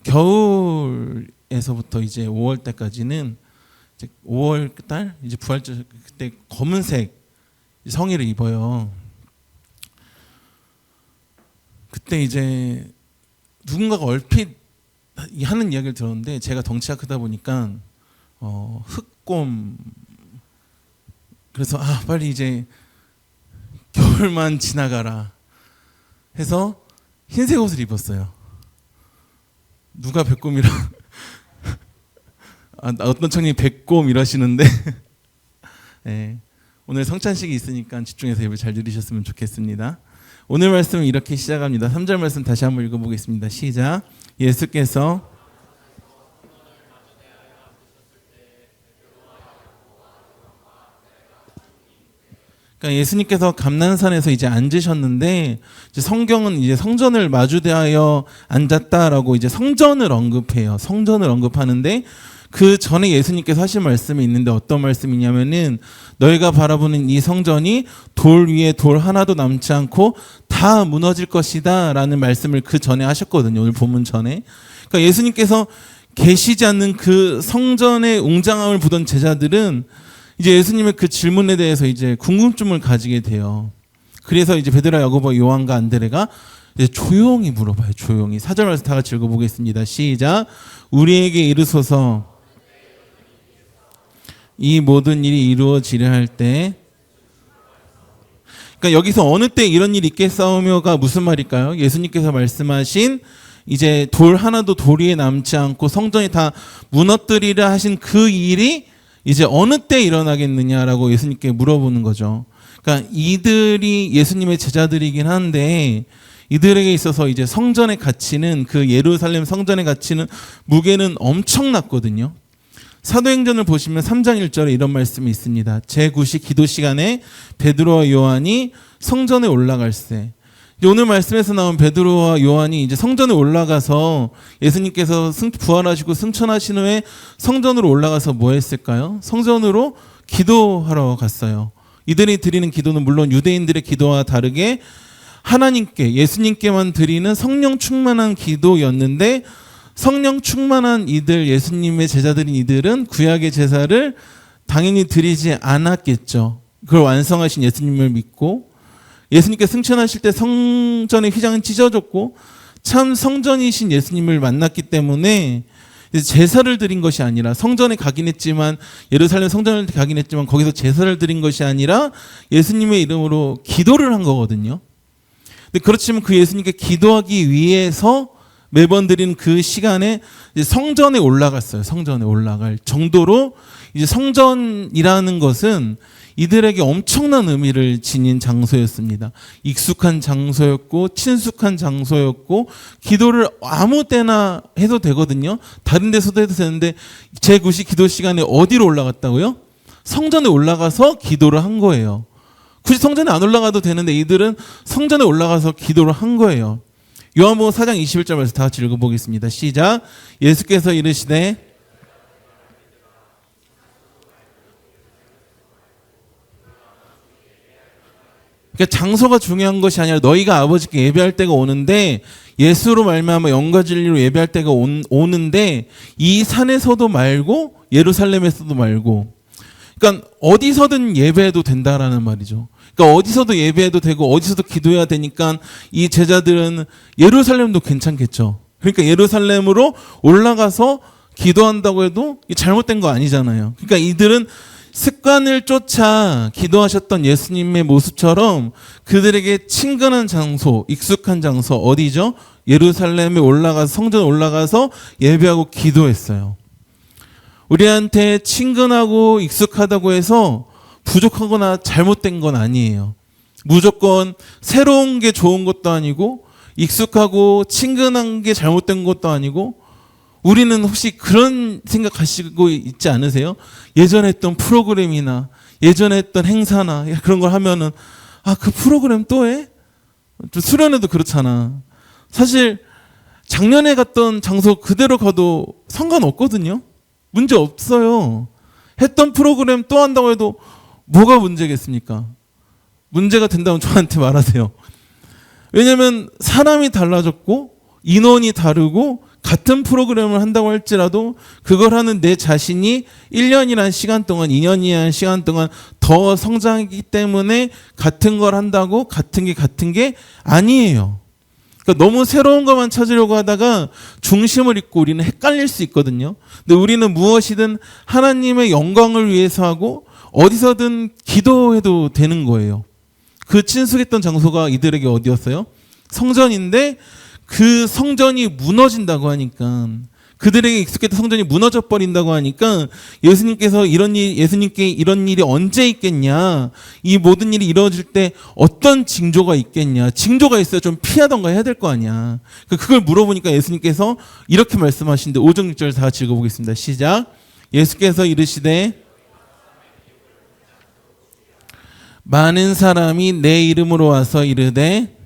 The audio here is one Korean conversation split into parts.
겨울에서부터 이제 5월 때까지는 이제 5월 달 이제 부활절 그때 검은색 성의를 입어요. 그때 이제 누군가가 얼핏 하는 이야기를 들었는데 제가 덩치가 크다 보니까 흑곰 그래서 빨리 이제 겨울만 지나가라 해서 흰색 옷을 입었어요. 누가 백곰이라 어떤 청년이 백곰 이러시는데 네, 오늘 성찬식이 있으니까 집중해서 예배 잘 들으셨으면 좋겠습니다. 오늘 말씀은 이렇게 시작합니다. 3절 말씀 다시 한번 읽어보겠습니다. 시작. 예수께서 그러니까 예수님께서 감난산에서 이제 앉으셨는데 이제 성경은 이제 성전을 마주대하여 앉았다라고 이제 성전을 언급해요. 성전을 언급하는데 그 전에 예수님께서 하신 말씀이 있는데 어떤 말씀이냐면은 너희가 바라보는 이 성전이 돌 위에 돌 하나도 남지 않고 다 무너질 것이다 라는 말씀을 그 전에 하셨거든요. 오늘 본문 전에. 그러니까 예수님께서 계시지 않는 그 성전의 웅장함을 보던 제자들은 이제 예수님의 그 질문에 대해서 이제 궁금증을 가지게 돼요. 그래서 이제 베드로, 야고보, 요한과 안드레가 이제 조용히 물어봐요. 조용히. 4절 말씀 다 같이 읽어보겠습니다. 시작. 우리에게 이르소서 이 모든 일이 이루어지려 할 때 그러니까 여기서 어느 때 이런 일이 있겠사오며가 무슨 말일까요? 예수님께서 말씀하신 이제 돌 하나도 돌 위에 남지 않고 성전이 다 무너뜨리라 하신 그 일이 이제 어느 때 일어나겠느냐라고 예수님께 물어보는 거죠. 그러니까 이들이 예수님의 제자들이긴 한데 이들에게 있어서 이제 성전의 가치는 그 예루살렘 성전의 가치는 무게는 엄청났거든요. 사도행전을 보시면 3장 1절에 이런 말씀이 있습니다. 제9시 기도 시간에 베드로와 요한이 성전에 올라갈세. 오늘 말씀에서 나온 베드로와 요한이 이제 성전에 올라가서 예수님께서 부활하시고 승천하신 후에 성전으로 올라가서 뭐 했을까요? 성전으로 기도하러 갔어요. 이들이 드리는 기도는 물론 유대인들의 기도와 다르게 하나님께 예수님께만 드리는 성령 충만한 기도였는데 성령 충만한 이들 예수님의 제자들인 이들은 구약의 제사를 당연히 드리지 않았겠죠. 그걸 완성하신 예수님을 믿고 예수님께 승천하실 때 성전의 휘장은 찢어졌고 참 성전이신 예수님을 만났기 때문에 제사를 드린 것이 아니라 성전에 가긴 했지만 예루살렘 성전을 가긴 했지만 거기서 제사를 드린 것이 아니라 예수님의 이름으로 기도를 한 거거든요. 근데 그렇지만 그 예수님께 기도하기 위해서 매번 드린 그 시간에 이제 성전에 올라갔어요. 성전에 올라갈 정도로 이제 성전이라는 것은 이들에게 엄청난 의미를 지닌 장소였습니다. 익숙한 장소였고 친숙한 장소였고 기도를 아무 때나 해도 되거든요. 다른 데서도 해도 되는데 제9시 기도 시간에 어디로 올라갔다고요? 성전에 올라가서 기도를 한 거예요. 굳이 성전에 안 올라가도 되는데 이들은 성전에 올라가서 기도를 한 거예요. 요한복음 4장 21절 말씀 다 같이 읽어보겠습니다. 시작. 예수께서 이르시되 그러니까 장소가 중요한 것이 아니라 너희가 아버지께 예배할 때가 오는데 예수로 말미암아 영과 진리로 예배할 때가 오는데 이 산에서도 말고 예루살렘에서도 말고 그러니까 어디서든 예배해도 된다라는 말이죠. 그러니까 어디서도 예배해도 되고 어디서도 기도해야 되니까 이 제자들은 예루살렘도 괜찮겠죠. 그러니까 예루살렘으로 올라가서 기도한다고 해도 잘못된 거 아니잖아요. 그러니까 이들은 습관을 쫓아 기도하셨던 예수님의 모습처럼 그들에게 친근한 장소, 익숙한 장소 어디죠? 예루살렘에 올라가서 성전에 올라가서 예배하고 기도했어요. 우리한테 친근하고 익숙하다고 해서 부족하거나 잘못된 건 아니에요. 무조건 새로운 게 좋은 것도 아니고 익숙하고 친근한 게 잘못된 것도 아니고 우리는 혹시 그런 생각하시고 있지 않으세요? 예전에 했던 프로그램이나 예전에 했던 행사나 그런 걸 하면은 그 프로그램 또 해? 좀 수련회도 그렇잖아. 사실 작년에 갔던 장소 그대로 가도 상관없거든요. 문제 없어요. 했던 프로그램 또 한다고 해도 뭐가 문제겠습니까? 문제가 된다면 저한테 말하세요. 왜냐하면 사람이 달라졌고 인원이 다르고 같은 프로그램을 한다고 할지라도 그걸 하는 내 자신이 1년이라는 시간 동안, 2년이라는 시간 동안 더 성장하기 때문에 같은 걸 한다고 같은 게 아니에요. 그러니까 너무 새로운 것만 찾으려고 하다가 중심을 잃고 우리는 헷갈릴 수 있거든요. 근데 우리는 무엇이든 하나님의 영광을 위해서 하고 어디서든 기도해도 되는 거예요. 그 친숙했던 장소가 이들에게 어디였어요? 성전인데 그 성전이 무너진다고 하니까, 그들에게 익숙했던 성전이 무너져 버린다고 하니까 예수님께 이런 일이 언제 있겠냐, 이 모든 일이 이루어질 때 어떤 징조가 있겠냐, 징조가 있어야 좀 피하던가 해야 될 거 아니야. 그걸 물어보니까 예수님께서 이렇게 말씀하시는데 5절 6절 다 같이 읽어보겠습니다. 시작. 예수께서 이르시되 많은 사람이 내 이름으로 와서 이르되,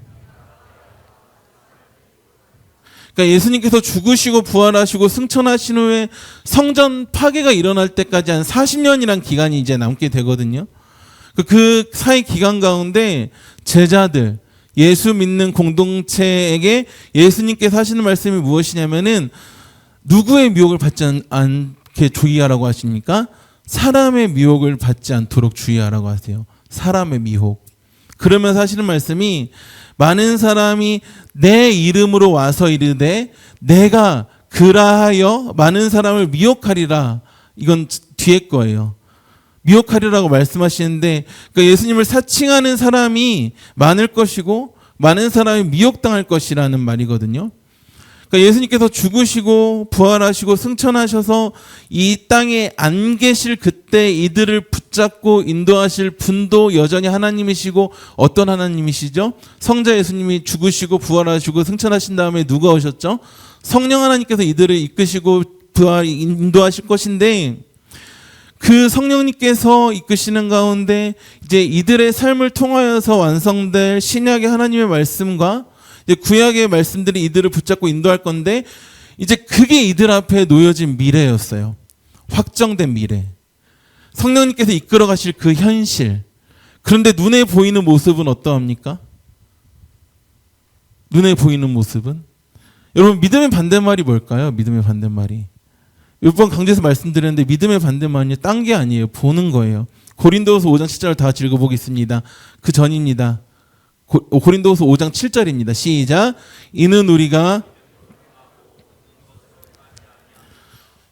그러니까 예수님께서 죽으시고 부활하시고 승천하신 후에 성전 파괴가 일어날 때까지 한 40년이란 기간이 이제 남게 되거든요. 그 사이 기간 가운데 제자들, 예수 믿는 공동체에게 예수님께서 하시는 말씀이 무엇이냐면은 누구의 미혹을 받지 않게 주의하라고 하십니까? 사람의 미혹을 받지 않도록 주의하라고 하세요. 사람의 미혹. 그러면서 하시는 말씀이 많은 사람이 내 이름으로 와서 이르되 내가 그라하여 많은 사람을 미혹하리라. 이건 뒤에 거예요. 미혹하리라고 말씀하시는데, 그러니까 예수님을 사칭하는 사람이 많을 것이고 많은 사람이 미혹당할 것이라는 말이거든요. 그러니까 예수님께서 죽으시고 부활하시고 승천하셔서 이 땅에 안 계실 그때 이들을 붙잡고 인도하실 분도 여전히 하나님이시고, 어떤 하나님이시죠? 성자 예수님이 죽으시고 부활하시고 승천하신 다음에 누가 오셨죠? 성령 하나님께서 이들을 이끄시고 인도하실 것인데, 그 성령님께서 이끄시는 가운데 이제 이들의 삶을 통하여서 완성될 신약의 하나님의 말씀과 이제 구약의 말씀들이 이들을 붙잡고 인도할 건데, 이제 그게 이들 앞에 놓여진 미래였어요. 확정된 미래. 성령님께서 이끌어 가실 그 현실. 그런데 눈에 보이는 모습은 어떠합니까? 눈에 보이는 모습은? 여러분, 믿음의 반대말이 뭘까요? 믿음의 반대말이. 몇 번 강조해서 말씀드렸는데 믿음의 반대말은요, 딴 게 아니에요. 보는 거예요. 고린도후서 5장 7절 다 같이 읽어보겠습니다. 그 전입니다. 고린도후서 5장 7절입니다. 시작. 이는 우리가,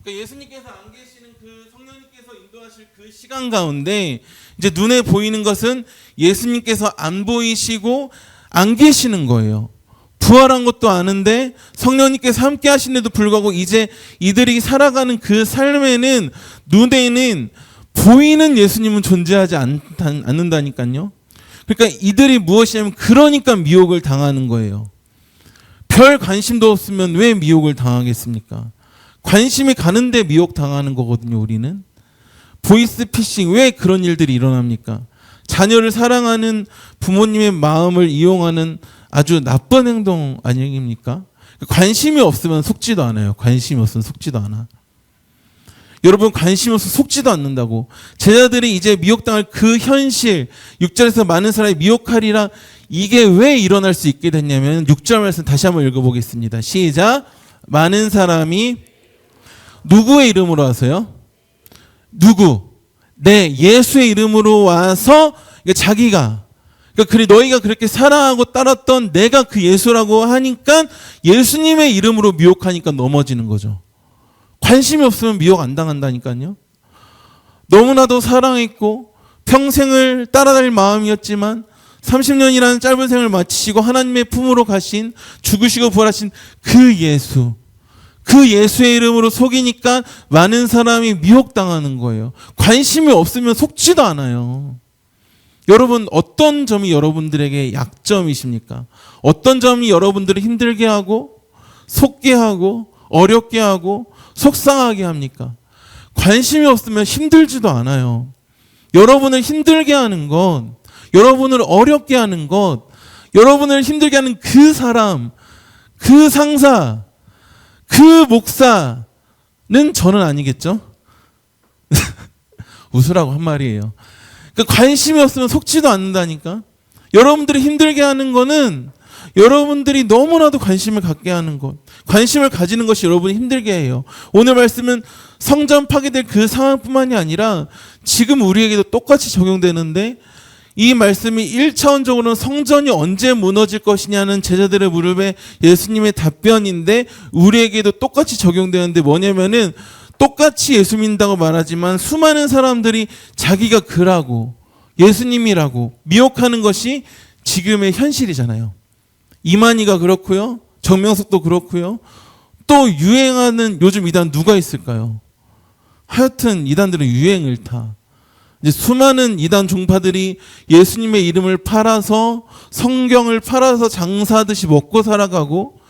그러니까 예수님께서 안 계시는 그 성령님께서 인도하실 그 시간 가운데 이제 눈에 보이는 것은 예수님께서 안 보이시고 안 계시는 거예요. 부활한 것도 아는데 성령님께서 함께 하시는데도 불구하고 이제 이들이 살아가는 그 삶에는, 눈에는 보이는 예수님은 존재하지 않는다니까요. 그러니까 이들이 무엇이냐면, 그러니까 미혹을 당하는 거예요. 별 관심도 없으면 왜 미혹을 당하겠습니까? 관심이 가는데 미혹 당하는 거거든요. 우리는 보이스피싱, 왜 그런 일들이 일어납니까? 자녀를 사랑하는 부모님의 마음을 이용하는 아주 나쁜 행동 아닙니까? 관심이 없으면 속지도 않아요. 관심이 없으면 속지도 않아. 여러분, 관심 없으면 속지도 않는다고. 제자들이 이제 미혹당할 그 현실, 6절에서 많은 사람이 미혹하리라, 이게 왜 일어날 수 있게 됐냐면 6절 말씀 다시 한번 읽어보겠습니다. 시작. 많은 사람이 누구의 이름으로 와서요? 누구? 네, 예수의 이름으로 와서, 자기가, 그러니까 너희가 그렇게 사랑하고 따랐던 내가 그 예수라고 하니까 예수님의 이름으로 미혹하니까 넘어지는 거죠. 관심이 없으면 미혹 안 당한다니까요. 너무나도 사랑했고 평생을 따라갈 마음이었지만 30년이라는 짧은 생을 마치시고 하나님의 품으로 가신, 죽으시고 부활하신 그 예수, 그 예수의 이름으로 속이니까 많은 사람이 미혹당하는 거예요. 관심이 없으면 속지도 않아요. 여러분, 어떤 점이 여러분들에게 약점이십니까? 어떤 점이 여러분들을 힘들게 하고 속게 하고 어렵게 하고 속상하게 합니까? 관심이 없으면 힘들지도 않아요. 여러분을 힘들게 하는 것, 여러분을 어렵게 하는 것, 여러분을 힘들게 하는 그 사람, 그 상사, 그 목사는 저는 아니겠죠? 웃으라고 한 말이에요. 그러니까 관심이 없으면 속지도 않는다니까. 여러분들이 힘들게 하는 거는 여러분들이 너무나도 관심을 갖게 하는 것, 관심을 가지는 것이 여러분이 힘들게 해요. 오늘 말씀은 성전 파괴될 그 상황뿐만이 아니라 지금 우리에게도 똑같이 적용되는데, 이 말씀이 1차원적으로는 성전이 언제 무너질 것이냐는 제자들의 물음에 예수님의 답변인데, 우리에게도 똑같이 적용되는데 뭐냐면은, 똑같이 예수 믿는다고 말하지만 수많은 사람들이 자기가 그라고 예수님이라고 미혹하는 것이 지금의 현실이잖아요. 이만희가 그렇고요, 정명석도 그렇고요. 또 유행하는 요즘 이단 누가 있을까요? 하여튼 이단들은 유행을 타. 이제 수많은 이단 종파들이 예수님의 이름을 팔아서, 성경을 팔아서 장사하듯이 먹고 살아가고,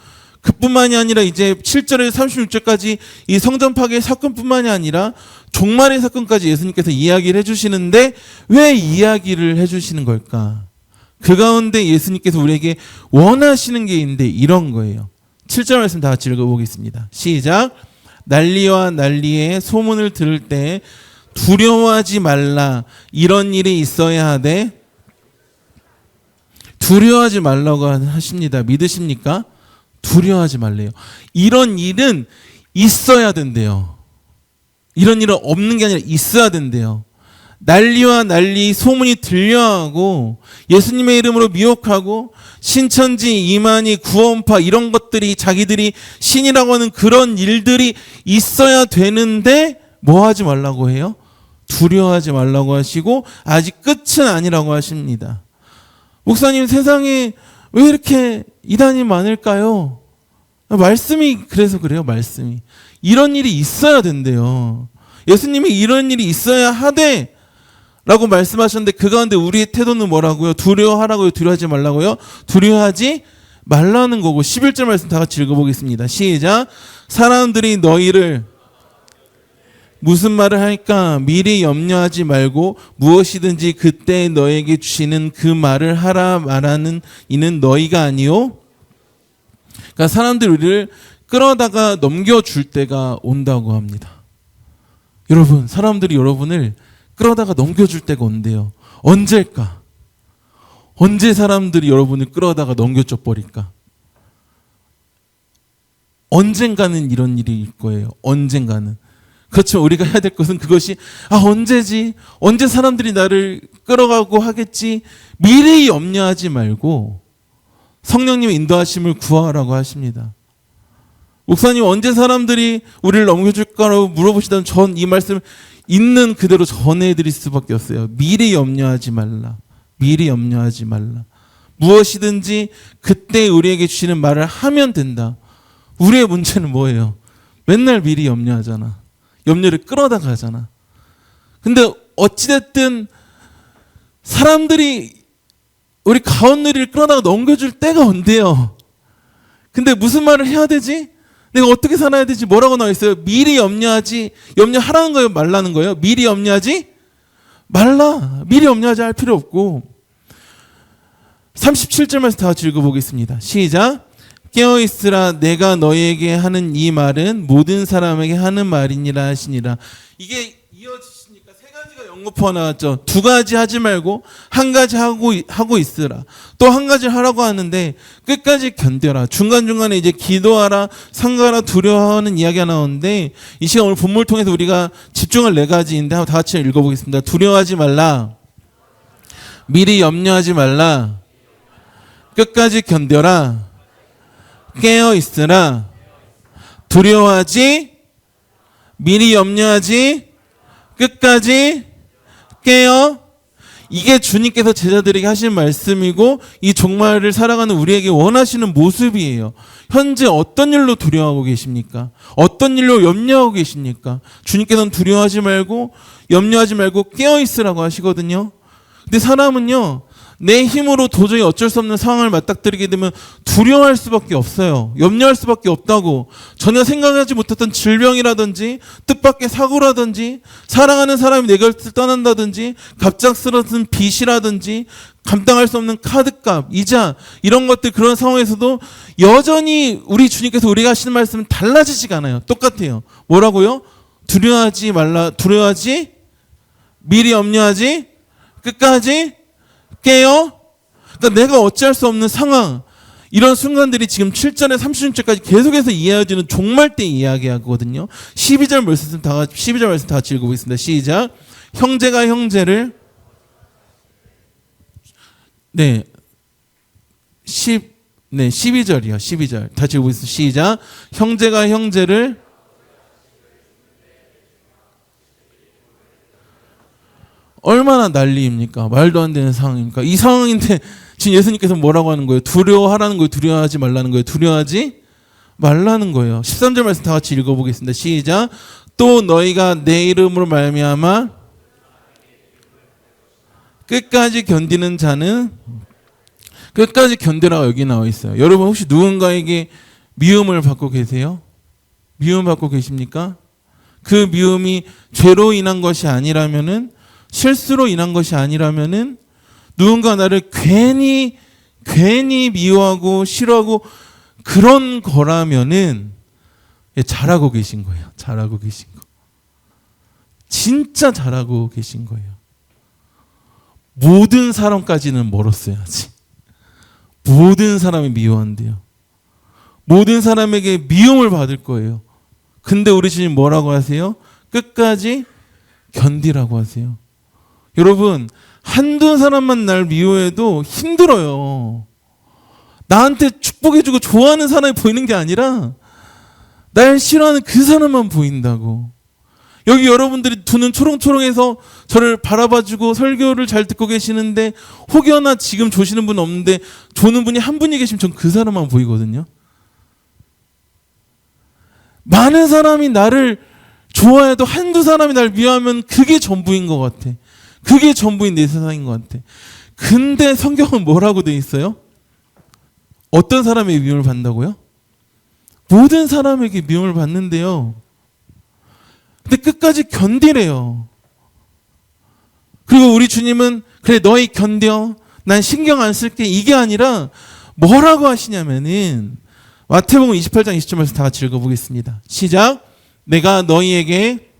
그뿐만이 아니라 이제 7절에서 36절까지 이 성전 파괴 사건뿐만이 아니라 종말의 사건까지 예수님께서 이야기를 해주시는데, 왜 이야기를 해주시는 걸까? 그 가운데 예수님께서 우리에게 원하시는 게 있는데 이런 거예요. 7절 말씀 다 같이 읽어보겠습니다. 시작. 난리와 난리의 소문을 들을 때 두려워하지 말라. 이런 일이 있어야 하되, 두려워하지 말라고 하십니다. 믿으십니까? 두려워하지 말래요. 이런 일은 있어야 된대요. 이런 일은 없는 게 아니라 있어야 된대요. 난리와 난리 소문이 들려하고 예수님의 이름으로 미혹하고 신천지, 이만희, 구원파 이런 것들이 자기들이 신이라고 하는 그런 일들이 있어야 되는데 뭐 하지 말라고 해요? 두려워하지 말라고 하시고 아직 끝은 아니라고 하십니다. 목사님, 세상에 왜 이렇게 이단이 많을까요? 말씀이 그래서 그래요. 말씀이 이런 일이 있어야 된대요. 예수님이 이런 일이 있어야 하되 라고 말씀하셨는데, 그 가운데 우리의 태도는 뭐라고요? 두려워하라고요? 두려워하지 말라고요? 두려워하지 말라는 거고. 11절 말씀 다 같이 읽어보겠습니다. 시작. 사람들이 너희를 무슨 말을 할까? 미리 염려하지 말고 무엇이든지 그때 너에게 주시는 그 말을 하라 말하는 이는 너희가 아니요. 그러니까 사람들이 우리를 끌어다가 넘겨줄 때가 온다고 합니다. 여러분, 사람들이 여러분을 끌어다가 넘겨줄 때가 온대요. 언제일까? 언제 사람들이 여러분을 끌어다가 넘겨줘 버릴까? 언젠가는 이런 일이 일 거예요. 언젠가는. 그렇죠. 우리가 해야 될 것은 그것이 언제지? 언제 사람들이 나를 끌어가고 하겠지? 미리 염려하지 말고 성령님의 인도하심을 구하라고 하십니다. 목사님, 언제 사람들이 우리를 넘겨줄까라고 물어보시다면 전 이 말씀을 있는 그대로 전해드릴 수밖에 없어요. 미리 염려하지 말라. 미리 염려하지 말라. 무엇이든지 그때 우리에게 주시는 말을 하면 된다. 우리의 문제는 뭐예요? 맨날 미리 염려하잖아. 염려를 끌어다가 하잖아. 근데 어찌됐든 사람들이 우리 가온누리를 끌어다가 넘겨줄 때가 온대요. 근데 무슨 말을 해야 되지? 내가 어떻게 살아야 되지? 뭐라고 나와 있어요? 미리 염려하라는 거예요? 말라는 거예요? 미리 염려하지 말라. 미리 염려하지 할 필요 없고. 37절 말씀 다 같이 읽어보겠습니다. 시작. 깨어있으라. 내가 너희에게 하는 이 말은 모든 사람에게 하는 말이니라 하시니라. 이게 이어지시니까 세 가지가 연거푸어 나왔죠. 두 가지 하지 말고 한 가지 하고 있으라. 또 한 가지 하라고 하는데 끝까지 견뎌라. 중간중간에 이제 기도하라, 상가라, 두려워하는 이야기가 나오는데, 이 시간 오늘 본문을 통해서 우리가 집중할 네 가지인데 한번 다 같이 읽어보겠습니다. 두려워하지 말라. 미리 염려하지 말라. 끝까지 견뎌라. 깨어 있으라. 두려워하지, 미리 염려하지, 끝까지 깨어. 이게 주님께서 제자들에게 하신 말씀이고, 이 종말을 살아가는 우리에게 원하시는 모습이에요. 현재 어떤 일로 두려워하고 계십니까? 어떤 일로 염려하고 계십니까? 주님께서는 두려워하지 말고 염려하지 말고 깨어 있으라고 하시거든요. 근데 사람은요, 내 힘으로 도저히 어쩔 수 없는 상황을 맞닥뜨리게 되면 두려워할 수밖에 없어요. 염려할 수밖에 없다고. 전혀 생각하지 못했던 질병이라든지 뜻밖의 사고라든지 사랑하는 사람이 내 곁을 떠난다든지 갑작스러운 빚이라든지 감당할 수 없는 카드값, 이자 이런 것들, 그런 상황에서도 여전히 우리 주님께서 우리가 하시는 말씀은 달라지지가 않아요. 똑같아요. 뭐라고요? 두려워하지 말라. 두려워하지, 미리 염려하지, 끝까지 깨어. 그러니까 내가 어찌할 수 없는 상황, 이런 순간들이 지금 7절에 36절까지 계속해서 이어지는 종말 때 이야기하거든요. 12절 말씀 다 같이 읽어보겠습니다. 시작. 형제가 형제를 네. 12절이요. 12절. 다시 읽어보겠습니다. 시작. 형제가 형제를 얼마나 난리입니까? 말도 안 되는 상황입니까? 이 상황인데 지금 예수님께서 뭐라고 하는 거예요? 두려워하라는 거예요? 두려워하지 말라는 거예요? 두려워하지 말라는 거예요. 13절 말씀 다 같이 읽어보겠습니다. 시작. 또 너희가 내 이름으로 말미암아 끝까지 견디는 자는 끝까지 견디라가 여기 나와 있어요. 여러분 혹시 누군가에게 미움을 받고 계세요? 미움 받고 계십니까? 그 미움이 죄로 인한 것이 아니라면은 실수로 인한 것이 아니라면은 누군가 나를 괜히 미워하고 싫어하고 그런 거라면은 잘하고 계신 거예요. 잘하고 계신 거. 진짜 잘하고 계신 거예요. 모든 사람까지는 멀었어요. 아직. 모든 사람이 미워한대요. 모든 사람에게 미움을 받을 거예요. 근데 우리 주님 뭐라고 하세요? 끝까지 견디라고 하세요. 여러분, 한두 사람만 날 미워해도 힘들어요. 나한테 축복해주고 좋아하는 사람이 보이는 게 아니라 날 싫어하는 그 사람만 보인다고. 여기 여러분들이 두 눈 초롱초롱해서 저를 바라봐주고 설교를 잘 듣고 계시는데 혹여나 지금 조시는 분 없는데 조는 분이 한 분이 계시면 전 그 사람만 보이거든요. 많은 사람이 나를 좋아해도 한두 사람이 날 미워하면 그게 전부인 것 같아. 그게 전부인 내 세상인 것 같아. 근데 성경은 뭐라고 돼 있어요? 어떤 사람에게 미움을 받는다고요? 모든 사람에게 미움을 받는데요. 근데 끝까지 견디래요. 그리고 우리 주님은 그래 너희 견뎌. 난 신경 안 쓸게. 이게 아니라 뭐라고 하시냐면은 마태복음 28장 20절 말씀 다 같이 읽어보겠습니다. 시작. 내가 너희에게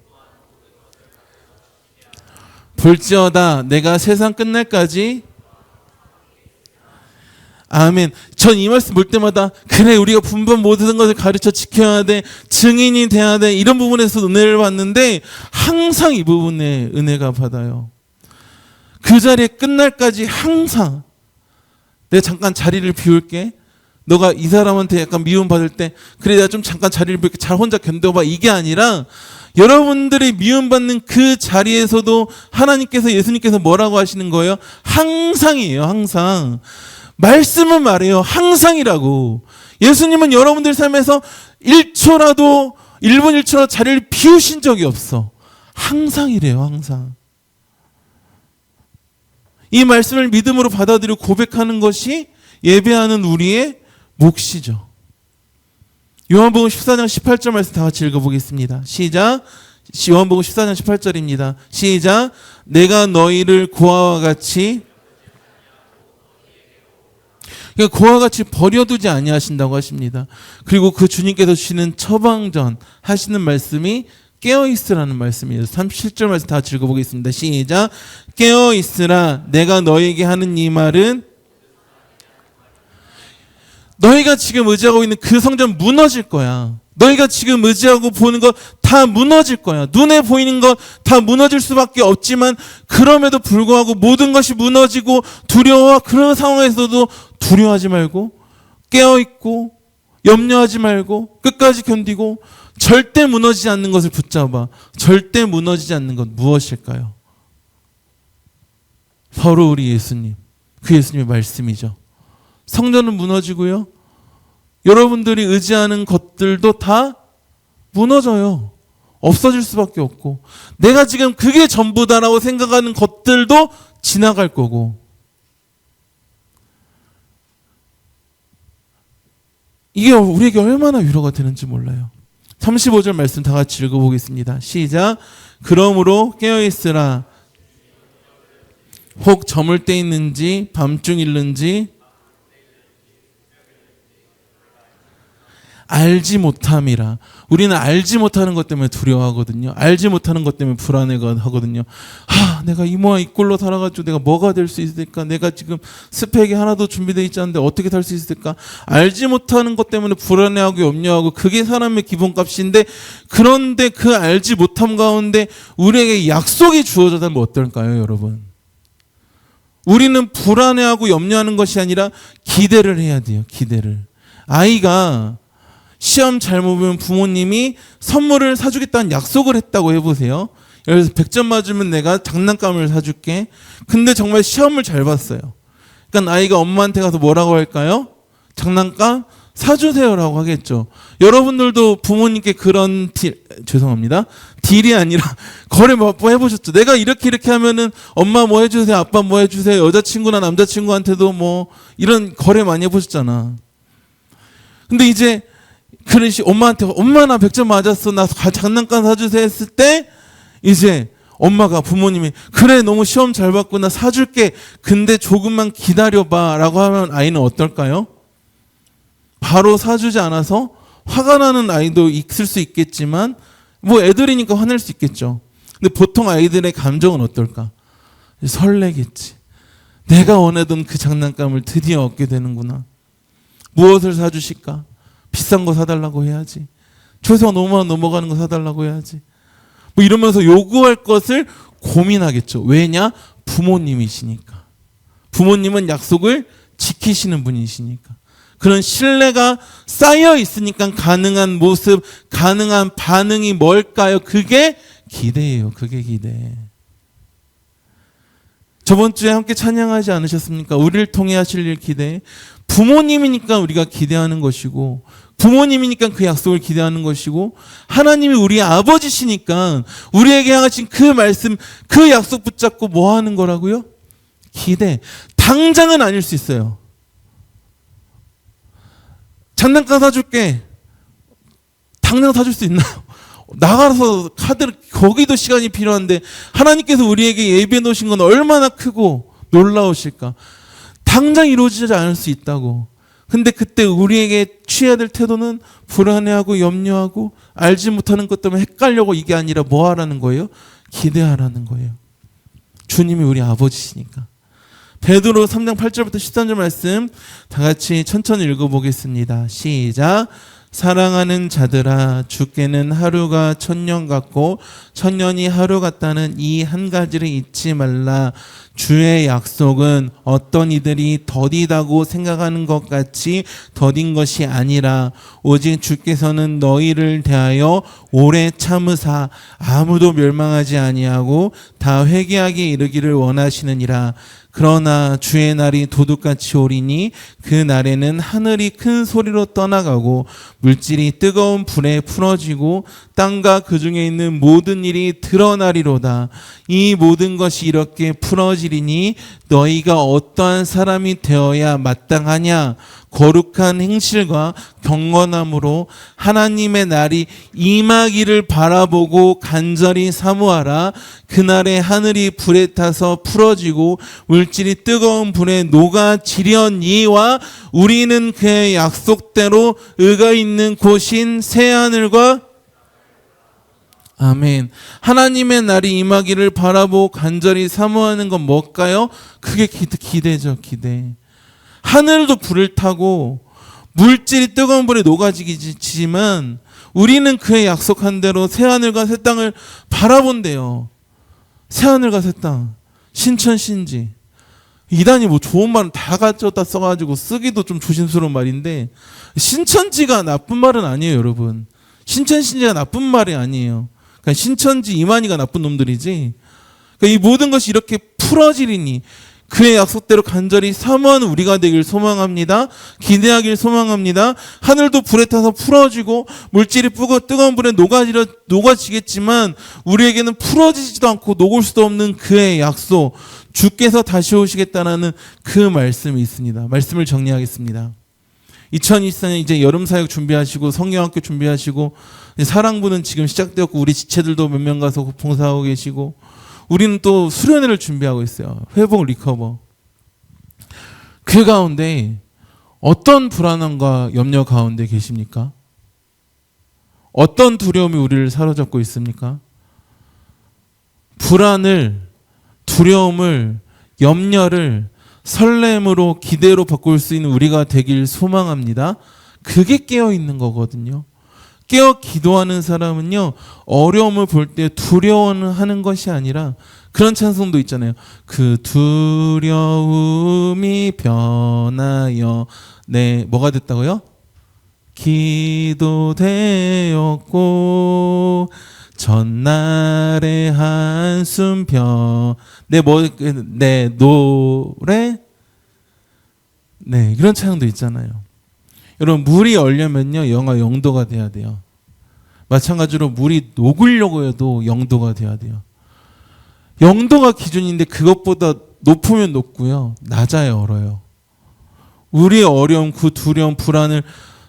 볼지어다 내가 세상 끝날까지 아멘. 전 이 말씀 볼 때마다 그래 우리가 분번 모든 것을 가르쳐 지켜야 돼. 증인이 돼야 돼. 이런 부분에서 은혜를 받는데 항상 이 부분에 은혜가 받아요. 그 자리에 끝날까지 항상 내가 잠깐 자리를 비울게. 너가 이 사람한테 약간 미움받을 때 그래 내가 좀 잠깐 자리를 비울게. 잘 혼자 견뎌봐. 이게 아니라 여러분들이 미움받는 그 자리에서도 하나님께서 예수님께서 뭐라고 하시는 거예요? 항상이에요. 항상. 말씀은 말해요. 항상이라고. 예수님은 여러분들 삶에서 1초라도 1분 1초라도 자리를 비우신 적이 없어. 항상이래요. 항상. 이 말씀을 믿음으로 받아들이고 고백하는 것이 예배하는 우리의 몫이죠. 요한복음 14장 18절 말씀 다 같이 읽어보겠습니다. 시작. 요한복음 14장 18절입니다. 시작. 내가 너희를 고아와 같이 그러니까 고아와 같이 버려두지 아니하신다고 하십니다. 그리고 그 주님께서 주시는 처방전 하시는 말씀이 깨어있으라는 말씀이에요. 37절 말씀 다 같이 읽어보겠습니다. 시작. 깨어있으라 내가 너에게 하는 이 말은 너희가 지금 의지하고 있는 그 성전 무너질 거야. 너희가 지금 의지하고 보는 것 다 무너질 거야. 눈에 보이는 것 다 무너질 수밖에 없지만 그럼에도 불구하고 모든 것이 무너지고 두려워 그런 상황에서도 두려워하지 말고 깨어있고 염려하지 말고 끝까지 견디고 절대 무너지지 않는 것을 붙잡아. 절대 무너지지 않는 것 무엇일까요? 바로 우리 예수님. 그 예수님의 말씀이죠. 성전은 무너지고요. 여러분들이 의지하는 것들도 다 무너져요. 없어질 수밖에 없고 내가 지금 그게 전부다라고 생각하는 것들도 지나갈 거고 이게 우리에게 얼마나 위로가 되는지 몰라요. 35절 말씀 다 같이 읽어보겠습니다. 시작. 그러므로 깨어있으라 혹 저물 때 있는지 밤중일는지 알지 못함이라. 우리는 알지 못하는 것 때문에 두려워하거든요. 알지 못하는 것 때문에 불안해하거든요. 내가 이 모양 이 꼴로 살아가지고 내가 뭐가 될 수 있을까? 내가 지금 스펙이 하나도 준비되어 있지 않은데 어떻게 살 수 있을까? 알지 못하는 것 때문에 불안해하고 염려하고, 그게 사람의 기본값인데, 그런데 그 알지 못함 가운데 우리에게 약속이 주어져다면 어떨까요, 여러분? 우리는 불안해하고 염려하는 것이 아니라 기대를 해야 돼요. 기대를. 아이가 시험 잘 보면 부모님이 선물을 사주겠다는 약속을 했다고 해보세요. 그래서 100점 맞으면 내가 장난감을 사줄게. 근데 정말 시험을 잘 봤어요. 그러니까 아이가 엄마한테 가서 뭐라고 할까요? 장난감 사주세요라고 하겠죠. 여러분들도 부모님께 그런 죄송합니다. 딜이 아니라 거래 뭐 해보셨죠? 내가 이렇게 하면은 엄마 뭐 해주세요, 아빠 뭐 해주세요, 여자친구나 남자친구한테도 뭐 이런 거래 많이 해보셨잖아. 근데 이제 그러시 엄마한테 엄마 나 100점 맞았어, 나 장난감 사주세요 했을 때, 이제 엄마가, 부모님이 그래 너무 시험 잘 봤구나 사줄게, 근데 조금만 기다려봐 라고 하면 아이는 어떨까요? 바로 사주지 않아서 화가 나는 아이도 있을 수 있겠지만, 뭐 애들이니까 화낼 수 있겠죠. 근데 보통 아이들의 감정은 어떨까? 설레겠지. 내가 원하던 그 장난감을 드디어 얻게 되는구나. 무엇을 사주실까? 비싼 거 사달라고 해야지. 최소한 5만 원 넘어가는 거 사달라고 해야지. 뭐 이러면서 요구할 것을 고민하겠죠. 왜냐? 부모님이시니까. 부모님은 약속을 지키시는 분이시니까. 그런 신뢰가 쌓여 있으니까 가능한 모습, 가능한 반응이 뭘까요? 그게 기대예요. 그게 기대. 저번 주에 함께 찬양하지 않으셨습니까? 우리를 통해 하실 일 기대. 부모님이니까 우리가 기대하는 것이고, 부모님이니까 그 약속을 기대하는 것이고, 하나님이 우리 아버지시니까 우리에게 향하신 그 말씀, 그 약속 붙잡고 뭐 하는 거라고요? 기대. 당장은 아닐 수 있어요. 장난감 사줄게. 당장 사줄 수 있나요? 나가서 카드를, 거기도 시간이 필요한데 하나님께서 우리에게 예비해 놓으신 건 얼마나 크고 놀라우실까. 당장 이루어지지 않을 수 있다고. 근데 그때 우리에게 취해야 될 태도는 불안해하고 염려하고 알지 못하는 것 때문에 헷갈려고, 이게 아니라 뭐 하라는 거예요? 기대하라는 거예요. 주님이 우리 아버지시니까. 베드로 3장 8절부터 13절 말씀 다 같이 천천히 읽어보겠습니다. 시작. 사랑하는 자들아, 주께는 하루가 천년 같고 천년이 하루 같다는 이 한 가지를 잊지 말라. 주의 약속은 어떤 이들이 더디다고 생각하는 것 같이 더딘 것이 아니라 오직 주께서는 너희를 대하여 오래 참으사 아무도 멸망하지 아니하고 다 회개하게 이르기를 원하시느니라. 그러나 주의 날이 도둑같이 오리니 그 날에는 하늘이 큰 소리로 떠나가고 물질이 뜨거운 불에 풀어지고 땅과 그 중에 있는 모든 일이 드러나리로다. 이 모든 것이 이렇게 풀어지리니 너희가 어떠한 사람이 되어야 마땅하냐? 거룩한 행실과 경건함으로 하나님의 날이 임하기를 바라보고 간절히 사모하라. 그날에 하늘이 불에 타서 풀어지고 물질이 뜨거운 불에 녹아지려니와 우리는 그의 약속대로 의가 있는 곳인 새하늘과 아멘. 하나님의 날이 임하기를 바라보고 간절히 사모하는 건 뭘까요? 그게 기대죠. 기대. 하늘도 불을 타고 물질이 뜨거운 불에 녹아지지만 우리는 그의 약속한 대로 새하늘과 새 땅을 바라본대요. 새하늘과 새 땅. 신천신지. 이단이 뭐 좋은 말은 다 가져다 써가지고 쓰기도 좀 조심스러운 말인데, 신천지가 나쁜 말은 아니에요, 여러분. 신천신지가 나쁜 말이 아니에요. 그러니까 신천지 이만희가 나쁜 놈들이지. 그러니까 이 모든 것이 이렇게 풀어지리니 그의 약속대로 간절히 사모하는 우리가 되길 소망합니다. 기대하길 소망합니다. 하늘도 불에 타서 풀어지고 물질이 뜨거운 불에 녹아지겠지만 우리에게는 풀어지지도 않고 녹을 수도 없는 그의 약속, 주께서 다시 오시겠다는 그 말씀이 있습니다. 말씀을 정리하겠습니다. 2024년 이제 여름 사역 준비하시고 성경학교 준비하시고 사랑부는 지금 시작되었고 우리 지체들도 몇 명 가서 봉사하고 계시고 우리는 또 수련회를 준비하고 있어요. 회복 리커버. 그 가운데 어떤 불안함과 염려 가운데 계십니까? 어떤 두려움이 우리를 사로잡고 있습니까? 불안을, 두려움을, 염려를 설렘으로, 기대로 바꿀 수 있는 우리가 되길 소망합니다. 그게 깨어 있는 거거든요. 깨어 기도하는 사람은요, 어려움을 볼 때 두려워하는 것이 아니라, 그런 찬송도 있잖아요. 그 두려움이 변하여 뭐가 됐다고요? 기도 되었고 전날의 한숨 내 노래 이런 찬양도 있잖아요. 여러분, 물이 얼려면요 영하 0도가 돼야 돼요. 마찬가지로 물이 녹으려고 해도 0도가 돼야 돼요. 0도가 기준인데 그것보다 높으면 높고요, 낮아야 얼어요. 우리의 어려움, 그 두려움, 불안을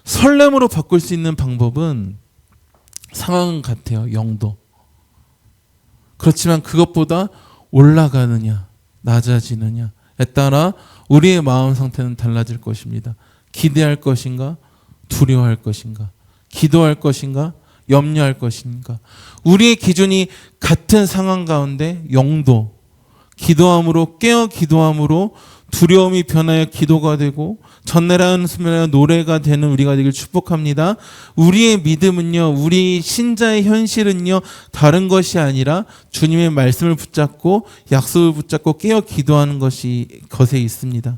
설렘으로 바꿀 수 있는 방법은 상황은 같아요. 0도. 그렇지만 그것보다 올라가느냐 낮아지느냐에 따라 우리의 마음 상태는 달라질 것입니다. 기대할 것인가, 두려워할 것인가, 기도할 것인가, 염려할 것인가. 우리의 기준이 같은 상황 가운데 0도, 기도함으로, 깨어 기도함으로 두려움이 변하여 기도가 되고 전날의 한숨이나 노래가 되는 우리가 되길 축복합니다. 우리의 믿음은요, 우리 신자의 현실은요, 다른 것이 아니라 주님의 말씀을 붙잡고 약속을 붙잡고 깨어 기도하는 것에 있습니다.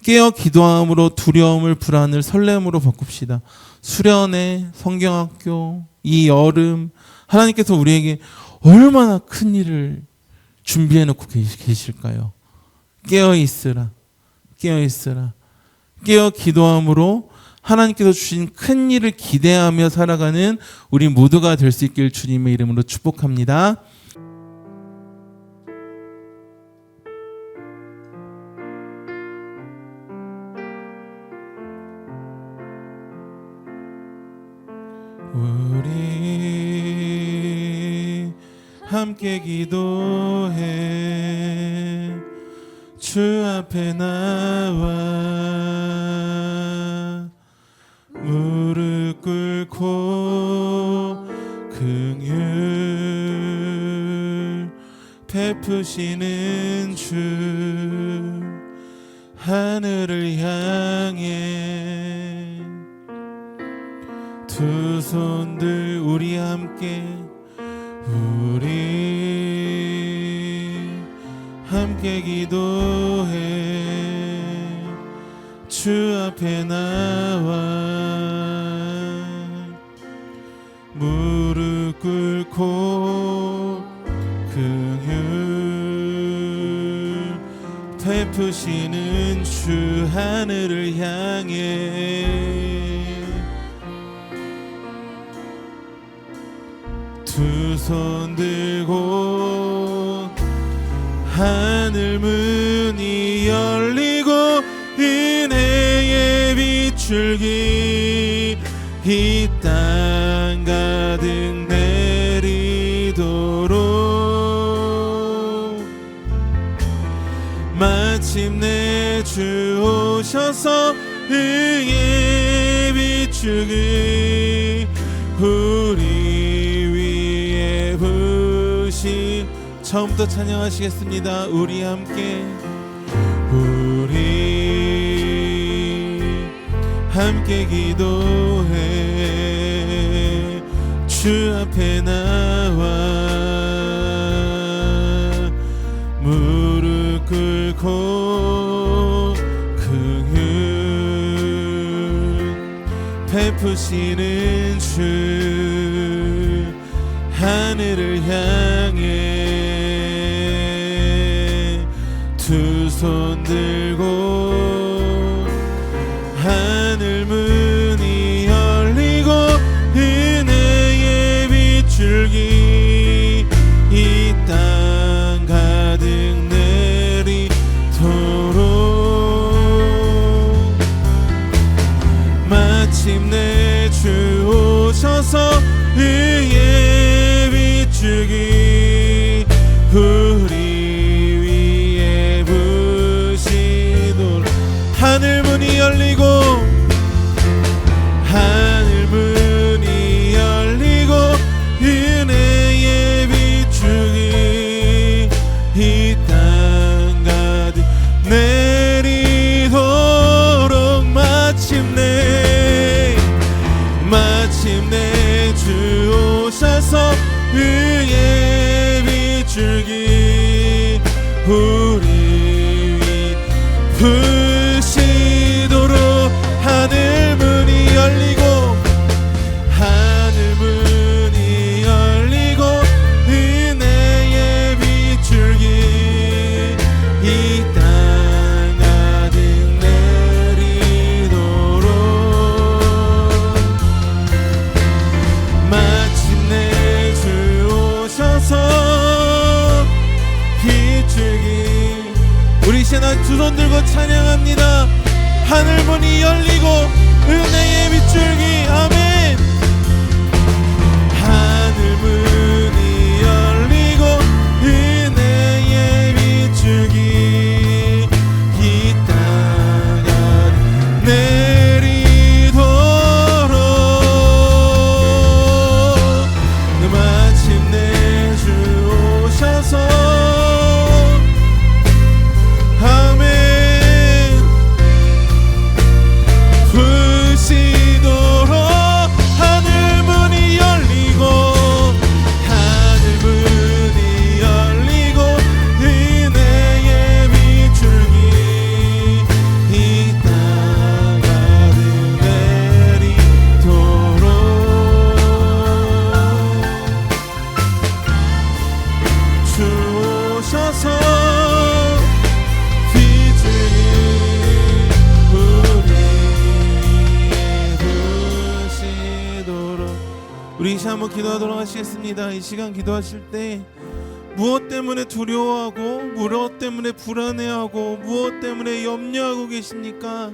깨어 기도함으로 두려움을, 불안을 설렘으로 바꿉시다. 수련회, 성경학교, 이 여름 하나님께서 우리에게 얼마나 큰 일을 준비해 놓고 계실까요? 깨어 있으라, 깨어 있으라. 깨어 기도함으로 하나님께서 주신 큰 일을 기대하며 살아가는 우리 모두가 될 수 있길 주님의 이름으로 축복합니다. 우리 함께 기도해 주 앞에 나와 무릎 꿇고 긍휼 베푸시는 주 하늘을 향해 두 손들 우리 함께 기도해 주 앞에 나와 무릎 꿇고 긍휼 베푸시는 주 하늘을 향해 두 손 들고 하늘 문이 열리고 은혜의 비출기 이 땅 가득 내리도록 마침내 주 오셔서 은혜의 비출기 우리 위에 부시 처음부터 찬양하시겠습니다. 우리 함께 기도해 주 앞에 나와 무릎 꿇고 긍휼 베푸시는 주 하늘을 향해 두 손 들고 하늘 문이 열리고 은혜의 비출기 이 땅 가득 내리도록 마침내 주 오셔서 의의 비추기 우리 위에 부시도록 하늘 문이 열리고 하늘 문이 열리고 주셔서 의의 비줄기 우리 부시도록 하늘 문이 열리고 하늘 문이 열리고 은혜의 비줄기 이 땅 가득 내리도록 마침내 주 오셔서 비줄기 우리 시나 두 손 들고 찬양합니다. 하늘 문이 열리고 은혜의 비줄기 아멘. 하늘 문이 열리고 은혜의 비줄기 이 땅 가득 내리도록 마침내 주 오셔서 우리 이제 한번 기도하도록 하시겠습니다. 이 시간 기도하실 때 무엇 때문에 두려워하고 무엇 때문에 불안해하고 무엇 때문에 염려하고 계십니까?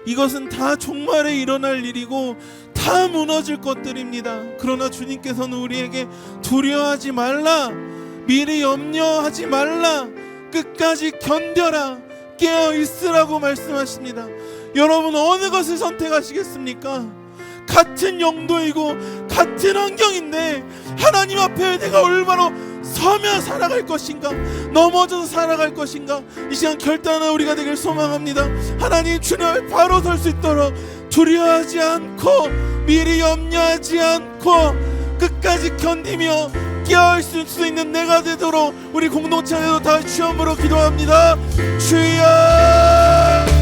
이것은 다 종말에 일어날 일이고 다 무너질 것들입니다. 그러나 주님께서는 우리에게 두려워하지 말라, 미리 염려하지 말라, 끝까지 견뎌라, 깨어있으라고 말씀하십니다. 여러분 어느 것을 선택하시겠습니까? 같은 용도이고 같은 환경인데 하나님 앞에 내가 얼마나 서며 살아갈 것인가, 넘어져서 살아갈 것인가, 이 시간 결단하는 우리가 되길 소망합니다. 하나님 주님 앞에 바로 설 수 있도록 두려워하지 않고 미리 염려하지 않고 끝까지 견디며 깨어있을 수 있는 내가 되도록 우리 공동체 안에도 다 시험으로 기도합니다. 주여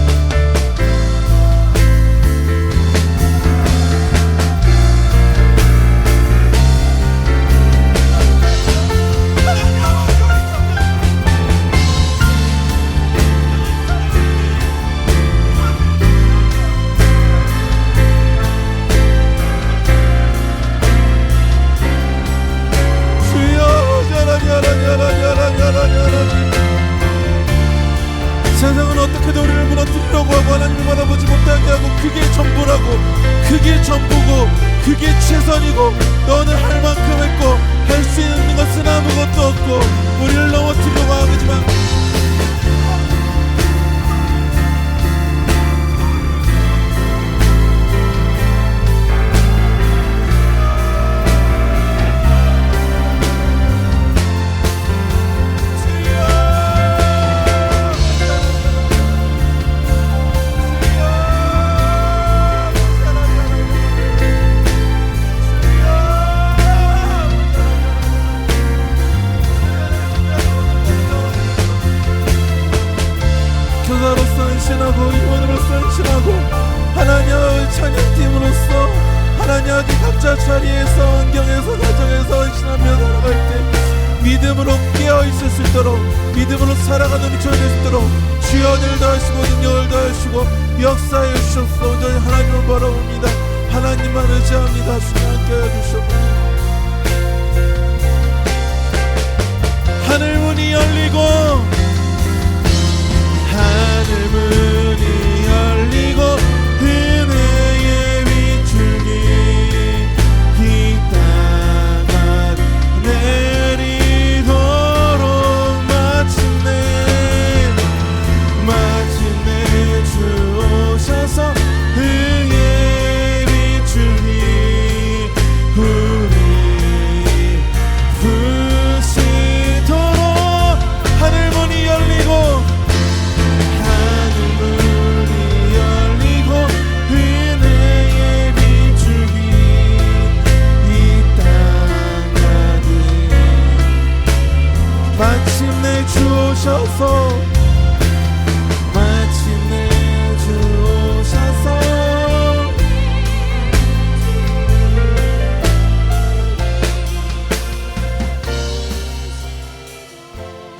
세상은 어떻게든 우리를 무너뜨리려고 하고 하나님을 바라보지 못하게 하고 그게 전부라고, 그게 전부고 그게 최선이고 너는 할 만큼 했고 할 수 있는 것은 아무것도 없고 우리를 넘어뜨리려고 하지만 헌신하고 임원으로서 헌신하고 하나님의 찬양팀으로서 하나님 아버지 각자 자리에서 환경에서 가정에서 헌신하며 살아갈 때 믿음으로 깨어있을 수 있도록 믿음으로 살아가는 우리 저희 될 수 있도록 주여 은혜를 더하시고 능력을 더하시고 역사해 주셔서 온전히 하나님을 바라봅니다. 하나님만 의지합니다. 주님 함께해 주시옵소서. 하늘 문이 열리고 하늘 문이 열리고 은혜의 비줄기 이 땅 내리도록 마침내 주 오셔서 의의 비줄기 우리 부시도록 하늘 문이 열리고 하늘 오셔서 마침내 주 오셔서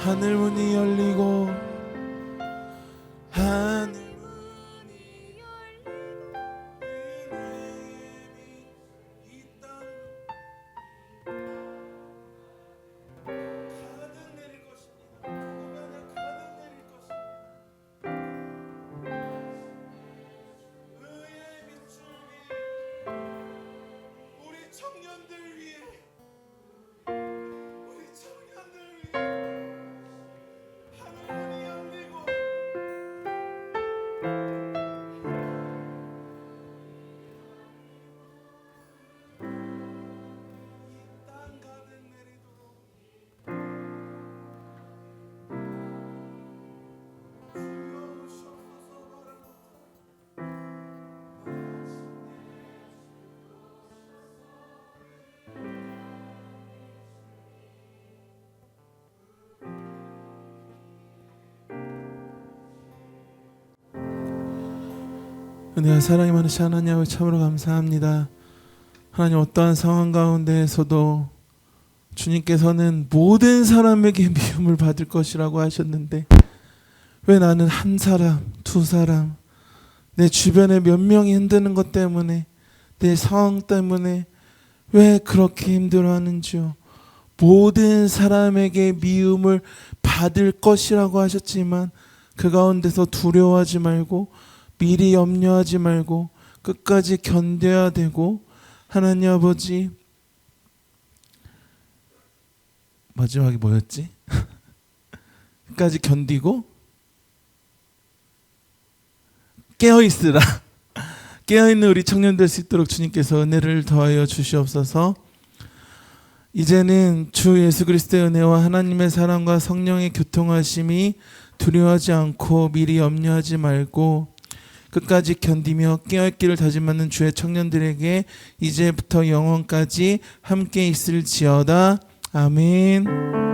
하늘 문이 열리고 하늘 문이 열리고 이 땅 가득 내릴 것입니다. 가득 내릴 것입니다. 의의 빛을 위해 우리 청년들 위해 우리 청년들 위해 하늘문이 열리고 이 땅 가득 내리도록 주여 오셔서 바라보다 은혜와 사랑이 많으신 하나님 아버지 참으로 감사합니다. 하나님 어떠한 상황 가운데에서도 주님께서는 모든 사람에게 미움을 받을 것이라고 하셨는데 왜 나는 한 사람, 두 사람, 내 주변에 몇 명이 흔드는 것 때문에 내 상황 때문에 왜 그렇게 힘들어하는지요. 모든 사람에게 미움을 받을 것이라고 하셨지만 그 가운데서 두려워하지 말고 미리 염려하지 말고 끝까지 견뎌야 되고 하나님 아버지 마지막에 뭐였지? 끝까지 견디고 깨어있으라. 깨어있는 우리 청년 될 수 있도록 주님께서 은혜를 더하여 주시옵소서. 이제는 주 예수 그리스도의 은혜와 하나님의 사랑과 성령의 교통하심이 두려워하지 않고 미리 염려하지 말고 끝까지 견디며 깨어있기를 다짐하는 주의 청년들에게 이제부터 영원까지 함께 있을지어다. 아멘.